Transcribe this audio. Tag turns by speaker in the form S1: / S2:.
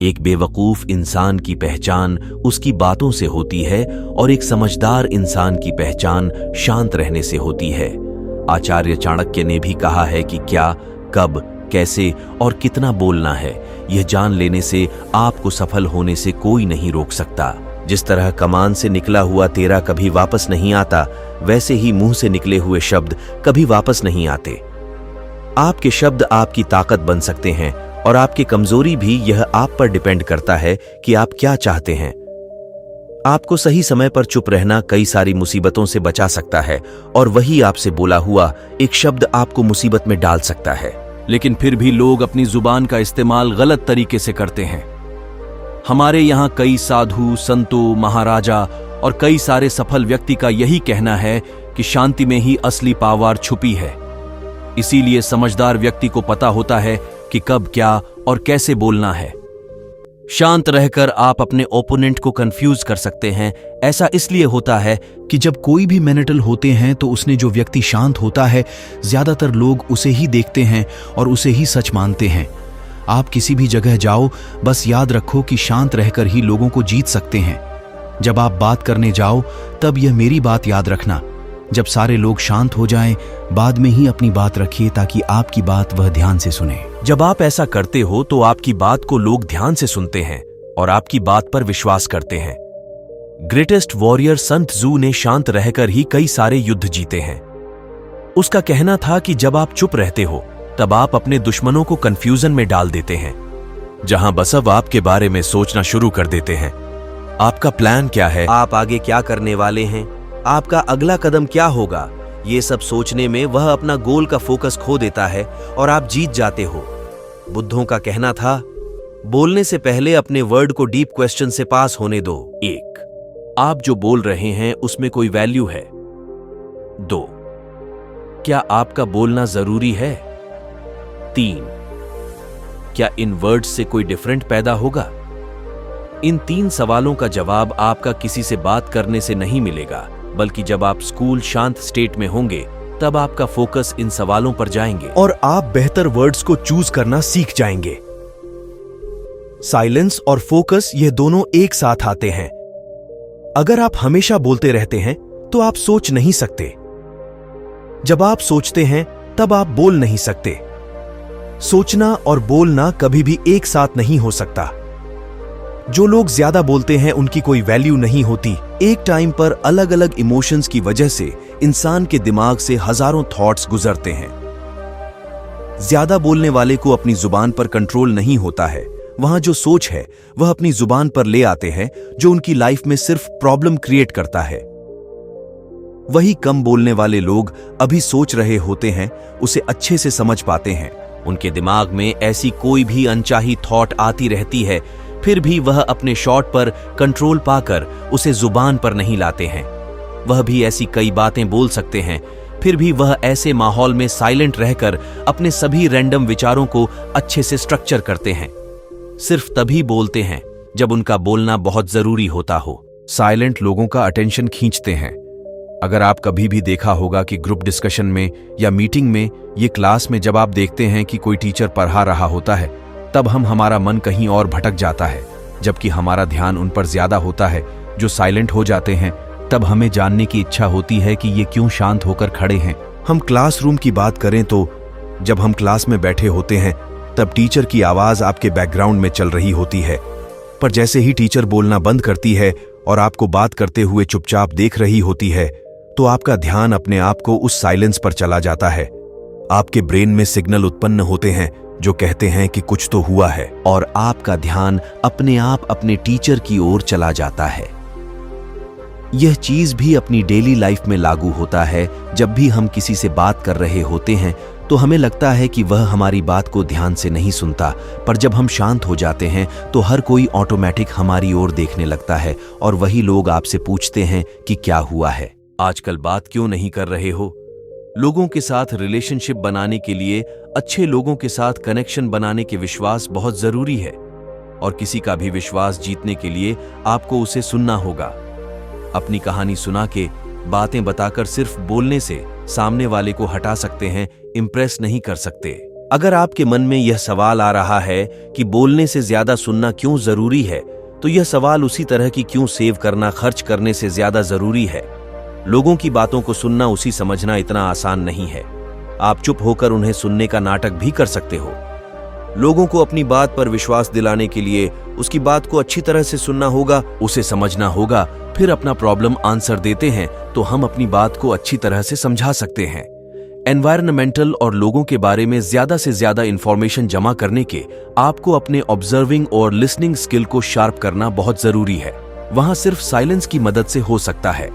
S1: एक बेवकूफ इंसान की पहचान उसकी बातों से होती है और एक समझदार इंसान की पहचान शांत रहने से होती है। आचार्य चाणक्य ने भी कहा है कि क्या, कब, कैसे और कितना बोलना है, यह जान लेने से आपको सफल होने से कोई नहीं रोक सकता। जिस तरह कमान से निकला हुआ तीर कभी वापस नहीं आता, वैसे ही मुंह से निकले हुए शब्द कभी वापस नहीं आते। आपके शब्द आपकी ताकत बन सकते हैं और आपकी कमजोरी भी यह आप पर डिपेंड करता है कि आप क्या चाहते हैं। आपको सही समय पर चुप रहना कई सारी मुसीबतों से बचा सकता है और वही आपसे बोला हुआ एक शब्द आपको मुसीबत में डाल सकता है।
S2: लेकिन फिर भी लोग अपनी जुबान का इस्तेमाल गलत तरीके से करते हैं। हमारे यहाँ कई साधु, संतों, महाराजा और कई सारे सफल व्यक्ति का यही कहना है कि शांति में ही असली पावर छुपी है। इसीलिए समझदार व्यक्ति को पता होता है कि कब, क्या और कैसे बोलना है। शांत रहकर आप अपने ओपोनेंट को कंफ्यूज कर सकते हैं। ऐसा इसलिए होता है
S3: कि जब कोई भी मैनेटल होते हैं तो उसने जो व्यक्ति शांत होता है, ज्यादातर लोग उसे ही देखते हैं और उसे ही सच मानते हैं। आप किसी भी जगह जाओ, बस याद रखो कि शांत रहकर ही लोगों को जीत सकते हैं। जब आप बात करने जाओ तब यह मेरी बात याद रखना, जब सारे लोग शांत हो जाएं, बाद में ही अपनी बात रखिए ताकि आपकी बात वह ध्यान से सुने।
S1: जब आप ऐसा करते हो तो आपकी बात को लोग ध्यान से सुनते हैं और आपकी बात पर विश्वास करते हैं। ग्रेटेस्ट वॉरियर सन त्सू ने शांत रहकर ही कई सारे युद्ध जीते हैं। उसका कहना था कि जब आप चुप रहते हो तब आप अपने दुश्मनों को कंफ्यूजन में डाल देते हैं, जहां बसव आपके बारे में सोचना शुरू कर देते हैं। आपका प्लान क्या है, आप आगे क्या करने वाले हैं, आपका अगला कदम क्या होगा, ये सब सोचने में वह अपना गोल का फोकस खो देता है और आप जीत जाते हो। बुद्धों का कहना था, बोलने से पहले अपने वर्ड को डीप क्वेश्चन से पास होने दो। 1. आप जो बोल रहे हैं उसमें कोई वैल्यू है। 2. क्या आपका बोलना जरूरी है। 3. क्या इन वर्ड्स से कोई डिफरेंट पैदा होगा। इन 3 सवालों का जवाब आपका किसी से बात करने से नहीं मिलेगा, बल्कि जब आप स्कूल शांत स्टेट में होंगे तब आपका फोकस इन सवालों पर जाएंगे
S3: और आप बेहतर वर्ड्स को चूज करना सीख जाएंगे। साइलेंस और फोकस ये दोनों एक साथ आते हैं। अगर आप हमेशा बोलते रहते हैं तो आप सोच नहीं सकते। जब आप सोचते हैं तब आप बोल नहीं सकते। सोचना और बोलना कभी भी एक साथ नहीं हो सकता। जो लोग ज्यादा बोलते हैं उनकी कोई वैल्यू नहीं होती। एक टाइम पर अलग अलग इमोशंस की वजह से इंसान के दिमाग से हजारों थॉट्स गुजरते हैं। ज्यादा बोलने वाले को अपनी जुबान पर कंट्रोल नहीं होता है। वहां जो सोच है वह अपनी जुबान पर ले आते हैं, जो उनकी लाइफ में सिर्फ प्रॉब्लम क्रिएट करता है। वही कम बोलने वाले लोग अभी सोच रहे होते हैं, उसे अच्छे से समझ पाते हैं। उनके दिमाग में ऐसी कोई भी अनचाही थॉट आती रहती है, फिर भी वह अपने शॉट पर कंट्रोल पाकर उसे जुबान पर नहीं लाते हैं। वह भी ऐसी कई बातें बोल सकते हैं, फिर भी वह ऐसे माहौल में साइलेंट रहकर अपने सभी रैंडम विचारों को अच्छे से स्ट्रक्चर करते हैं। सिर्फ तभी बोलते हैं जब उनका बोलना बहुत जरूरी होता हो। साइलेंट लोगों का अटेंशन खींचते हैं। अगर आप कभी भी देखा होगा कि ग्रुप डिस्कशन में या मीटिंग में, ये क्लास में जब आप देखते हैं कि कोई टीचर पढ़ा रहा होता है, तब हमारा मन कहीं और भटक जाता है, जबकि हमारा ध्यान उन पर ज्यादा होता है जो साइलेंट हो जाते हैं। तब हमें जानने की इच्छा होती है कि ये क्यों शांत होकर खड़े हैं। हम क्लासरूम की बात करें तो जब हम क्लास में बैठे होते हैं तब टीचर की आवाज आपके बैकग्राउंड में चल रही होती है, पर जैसे ही टीचर बोलना बंद करती है और आपको बात करते हुए चुपचाप देख रही होती है, तो आपका ध्यान अपने आप को उस साइलेंस पर चला जाता है। आपके ब्रेन में सिग्नल उत्पन्न होते हैं जो कहते हैं कि कुछ तो हुआ है,
S1: और आपका ध्यान अपने आप अपने टीचर की ओर चला जाता है। यह चीज भी अपनी डेली लाइफ में लागू होता है। जब भी हम किसी से बात कर रहे होते हैं तो हमें लगता है कि वह हमारी बात को ध्यान से नहीं सुनता, पर जब हम शांत हो जाते हैं तो हर कोई ऑटोमेटिक हमारी ओर देखने लगता है और वही लोग आपसे पूछते हैं कि क्या हुआ है, आजकल बात क्यों नहीं कर रहे हो। लोगों के साथ रिलेशनशिप बनाने के लिए, अच्छे लोगों के साथ कनेक्शन बनाने के विश्वास बहुत जरूरी है, और किसी का भी विश्वास जीतने के लिए आपको उसे सुनना होगा। अपनी कहानी सुना के, बातें बताकर सिर्फ बोलने से सामने वाले को हटा सकते हैं, इंप्रेस नहीं कर सकते।
S3: अगर आपके मन में यह सवाल आ रहा है कि बोलने से ज्यादा सुनना क्यों जरूरी है, तो यह सवाल उसी तरह की क्यों सेव करना खर्च करने से ज्यादा जरूरी है। लोगों की बातों को सुनना उसी समझना इतना आसान नहीं है। आप चुप होकर उन्हें सुनने का नाटक भी कर सकते हो। लोगों को अपनी बात पर विश्वास दिलाने के लिए उसकी बात को अच्छी तरह से सुनना होगा, उसे समझना होगा, फिर अपना प्रॉब्लम आंसर देते हैं तो हम अपनी बात को अच्छी तरह से समझा सकते हैं। एनवायरमेंटल और लोगों के बारे में ज्यादा से ज्यादा इंफॉर्मेशन जमा करने के आपको अपने ऑब्जर्विंग और लिसनिंग स्किल को शार्प करना बहुत जरूरी है। वहां सिर्फ साइलेंस की मदद से हो सकता है।